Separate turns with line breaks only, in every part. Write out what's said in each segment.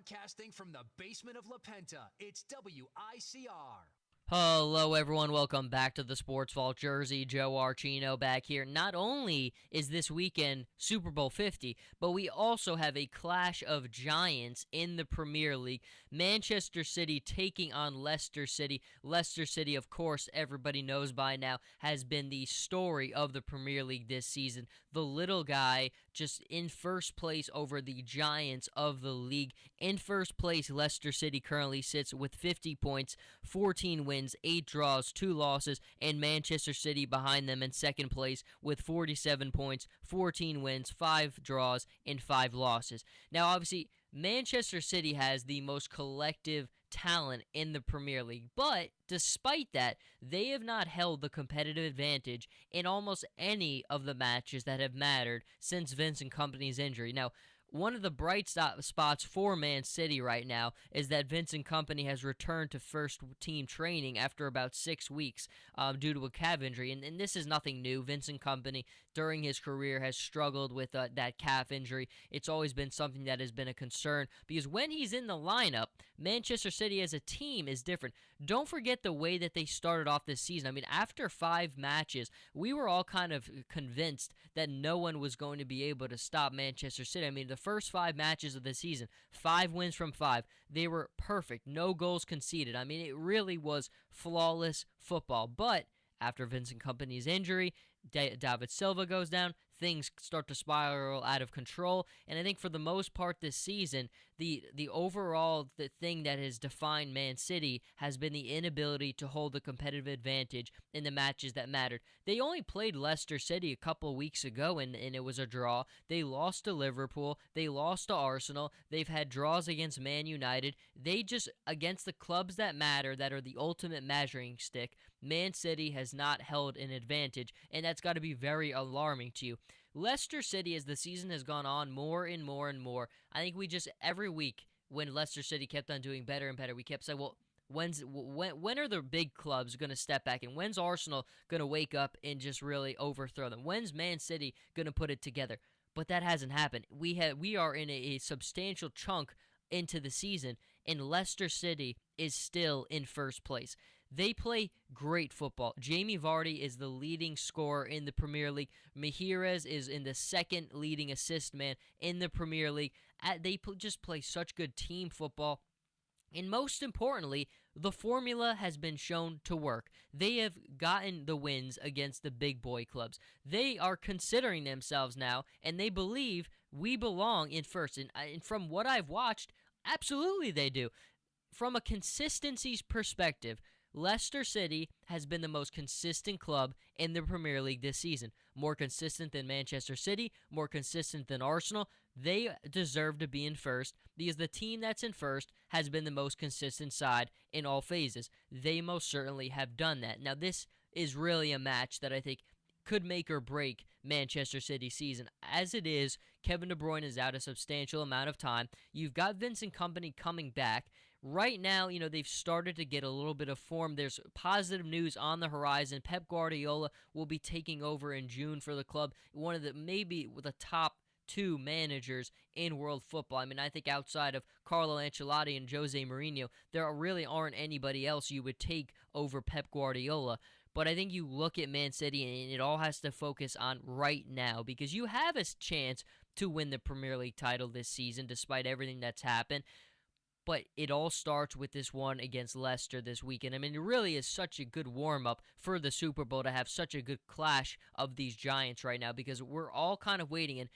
Broadcasting from the basement of La Penta, it's WICR.
Hello, everyone. Welcome back to the Sports Vault Jersey. Joe Archino back here. Not only is this weekend Super Bowl 50, but we also have a clash of giants in the Premier League. Manchester City taking on Leicester City. Leicester City, of course, everybody knows by now, has been the story of the Premier League this season. The little guy just in first place over the giants of the league. In first place, Leicester City currently sits with 50 points, 14 wins, 8 draws, 2 losses, and Manchester City behind them in second place with 47 points, 14 wins, 5 draws, and 5 losses. Now, obviously, Manchester City has the most collective talent in the Premier League, but despite that, they have not held the competitive advantage in almost any of the matches that have mattered since Vincent Kompany's injury. Now, one of the bright spots for Man City right now is that Vincent Kompany has returned to first-team training after about 6 weeks due to a calf injury. And this is nothing new. Vincent Kompany, during his career, has struggled with that calf injury. It's always been something that has been a concern because when he's in the lineup, Manchester City as a team is different. Don't forget the way that they started off this season. I mean, after 5 matches, we were all kind of convinced that no one was going to be able to stop Manchester City. I mean, the first 5 matches of the season, 5 wins from 5. They were perfect. No goals conceded. I mean, it really was flawless football. But after Vincent Kompany's injury, David Silva goes down, things start to spiral out of control, and I think for the most part this season, the thing that has defined Man City has been the inability to hold the competitive advantage in the matches that mattered. They only played Leicester City a couple weeks ago, and it was a draw. They lost to Liverpool. They lost to Arsenal. They've had draws against Man United. They just, against the clubs that matter, that are the ultimate measuring stick, Man City has not held an advantage, and that's got to be very alarming to you. Leicester City, as the season has gone on more and more and more, I think we just, every week, when Leicester City kept on doing better and better, we kept saying, well, when are the big clubs going to step back, and when's Arsenal going to wake up and just really overthrow them? When's Man City going to put it together? But that hasn't happened. We are in a substantial chunk into the season, and Leicester City is still in first place. They play great football. Jamie Vardy is the leading scorer in the Premier League. Mahrez is in the second leading assist man in the Premier League. They just play such good team football. And most importantly, the formula has been shown to work. They have gotten the wins against the big boy clubs. They are considering themselves now, and they believe we belong in first. And from what I've watched, absolutely they do. From a consistency perspective, Leicester City has been the most consistent club in the Premier League this season. More consistent than Manchester City, more consistent than Arsenal. They deserve to be in first because the team that's in first has been the most consistent side in all phases. They most certainly have done that. Now, this is really a match that I think could make or break Manchester City's season. As it is, Kevin De Bruyne is out a substantial amount of time. You've got Vincent Kompany coming back. Right now, they've started to get a little bit of form. There's positive news on the horizon. Pep Guardiola will be taking over in June for the club. One of maybe the top 2 managers in world football. I mean, I think outside of Carlo Ancelotti and Jose Mourinho, there really aren't anybody else you would take over Pep Guardiola. But I think you look at Man City and it all has to focus on right now because you have a chance to win the Premier League title this season despite everything that's happened. But it all starts with this one against Leicester this weekend. I mean, it really is such a good warm-up for the Super Bowl to have such a good clash of these giants right now because we're all kind of waiting. And,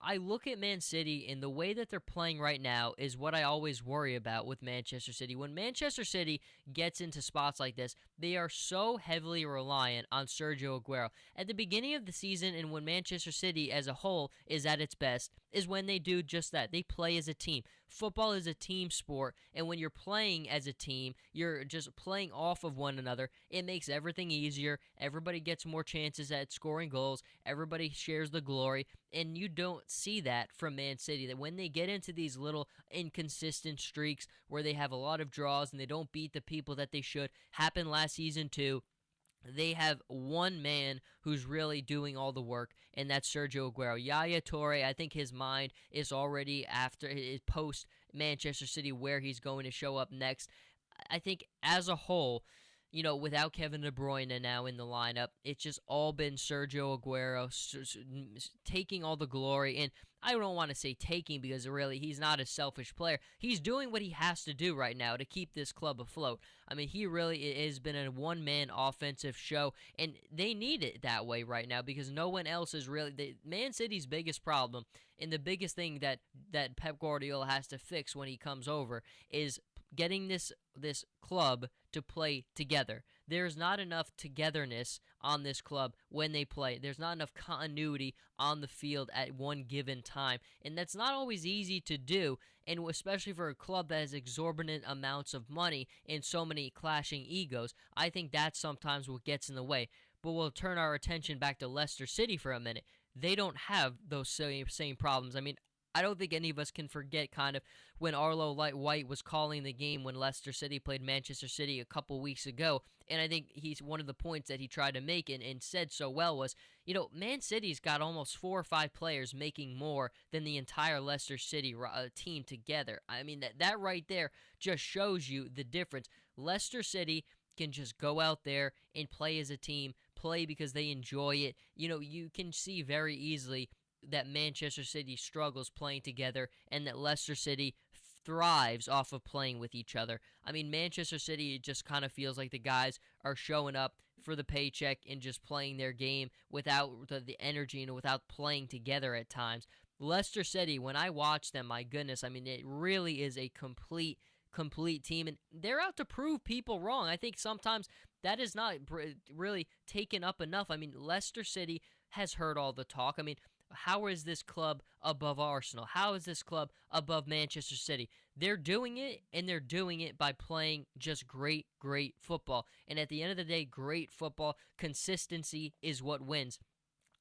I look at Man City and the way that they're playing right now is what I always worry about with Manchester City. When Manchester City gets into spots like this, they are so heavily reliant on Sergio Aguero. At the beginning of the season and when Manchester City as a whole is at its best is when they do just that. They play as a team. Football is a team sport, and when you're playing as a team, you're just playing off of one another. It makes everything easier. Everybody gets more chances at scoring goals. Everybody shares the glory, and you don't see that from Man City, that when they get into these little inconsistent streaks where they have a lot of draws and they don't beat the people that they should, happened last season too. they have one man who's really doing all the work, and that's Sergio Aguero. Yaya Toure, I think his mind is already after his post Manchester City where he's going to show up next. I think as a whole, without Kevin De Bruyne now in the lineup, it's just all been Sergio Aguero taking all the glory. And I don't want to say taking because really he's not a selfish player. He's doing what he has to do right now to keep this club afloat. I mean, he really has been a one-man offensive show, and they need it that way right now because no one else is really Man City's biggest problem, and the biggest thing that Pep Guardiola has to fix when he comes over is getting this club to play together. There's not enough togetherness on this club when they play. There's not enough continuity on the field at one given time, and that's not always easy to do, and especially for a club that has exorbitant amounts of money and so many clashing egos. I think that's sometimes what gets in the way. But we'll turn our attention back to Leicester City for a minute. They don't have those same problems. I mean, I don't think any of us can forget kind of when Arlo White was calling the game when Leicester City played Manchester City a couple weeks ago. And I think he's one of the points that he tried to make and said so well was, Man City's got almost 4 or 5 players making more than the entire Leicester City team together. I mean, that right there just shows you the difference. Leicester City can just go out there and play as a team, play because they enjoy it. You can see very easily that Manchester City struggles playing together and that Leicester City thrives off of playing with each other. I mean, Manchester City, it just kind of feels like the guys are showing up for the paycheck and just playing their game without the energy and without playing together at times. Leicester City, when I watch them, my goodness, I mean, it really is a complete team, and they're out to prove people wrong. I think sometimes that is not really taken up enough. I mean, Leicester City has heard all the talk. I mean, how is this club above Arsenal? How is this club above Manchester City? They're doing it, and they're doing it by playing just great football. And at the end of the day, great football, consistency is what wins.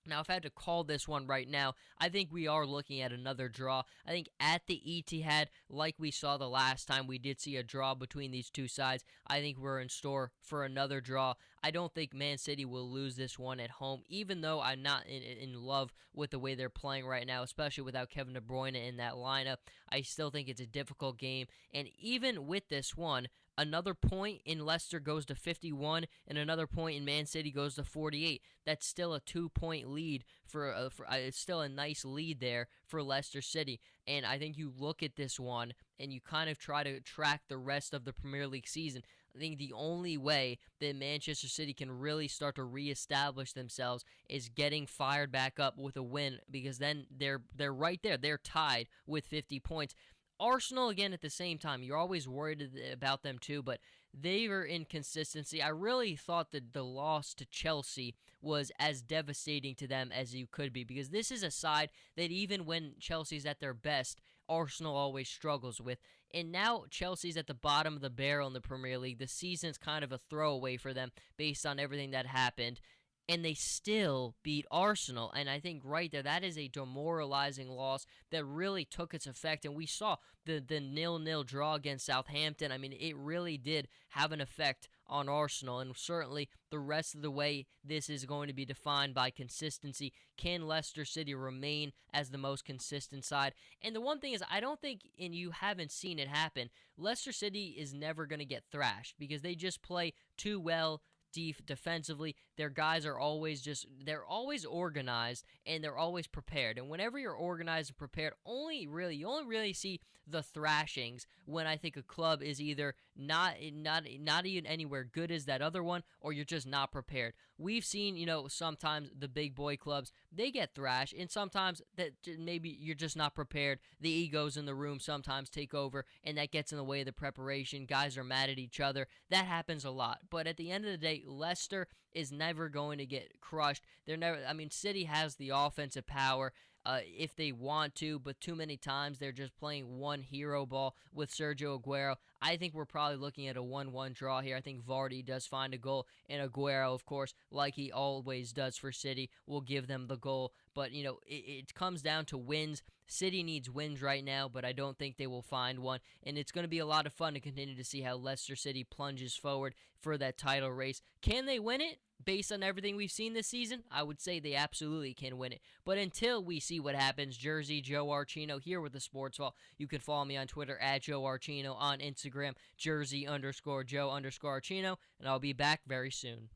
Now, if I had to call this one right now, I think we are looking at another draw. I think at the Etihad, like we saw the last time, we did see a draw between these two sides. I think we're in store for another draw. I don't think Man City will lose this one at home, even though I'm not in love with the way they're playing right now, especially without Kevin De Bruyne in that lineup. I still think it's a difficult game, and even with this one, another point in Leicester goes to 51, and another point in Man City goes to 48. That's still a 2-point lead it's still a nice lead there for Leicester City. And I think you look at this one and you kind of try to track the rest of the Premier League season. I think the only way that Manchester City can really start to reestablish themselves is getting fired back up with a win, because then they're right there. They're tied with 50 points. Arsenal, again, at the same time, you're always worried about them too, but they were inconsistency. I really thought that the loss to Chelsea was as devastating to them as you could be, because this is a side that even when Chelsea's at their best, Arsenal always struggles with. And now Chelsea's at the bottom of the barrel in the Premier League. The season's kind of a throwaway for them based on everything that happened. And they still beat Arsenal. And I think right there, that is a demoralizing loss that really took its effect. And we saw the 0-0 draw against Southampton. I mean, it really did have an effect on Arsenal. And certainly the rest of the way, this is going to be defined by consistency. Can Leicester City remain as the most consistent side? And the one thing is, I don't think, and you haven't seen it happen, Leicester City is never going to get thrashed because they just play too well defensively. Their guys are they're always organized and they're always prepared. And whenever you're organized and prepared, you only really see the thrashings when I think a club is either not even anywhere good as that other one, or you're just not prepared. We've seen, sometimes the big boy clubs, they get thrashed, and sometimes that maybe you're just not prepared. The egos in the room sometimes take over, and that gets in the way of the preparation. Guys are mad at each other. That happens a lot. But at the end of the day, Leicester is never going to get crushed. City has the offensive power if they want to, but too many times they're just playing one hero ball with Sergio Aguero. I think we're probably looking at a 1-1 draw here. I think Vardy does find a goal, and Aguero, of course, like he always does for City, will give them the goal. But, it comes down to wins. City needs wins right now, but I don't think they will find one. And it's going to be a lot of fun to continue to see how Leicester City plunges forward for that title race. Can they win it? Based on everything we've seen this season, I would say they absolutely can win it. But until we see what happens, Jersey Joe Archino here with the Sports Vault. You can follow me on Twitter at Joe Archino, on Instagram, Jersey_Joe_Archino, and I'll be back very soon.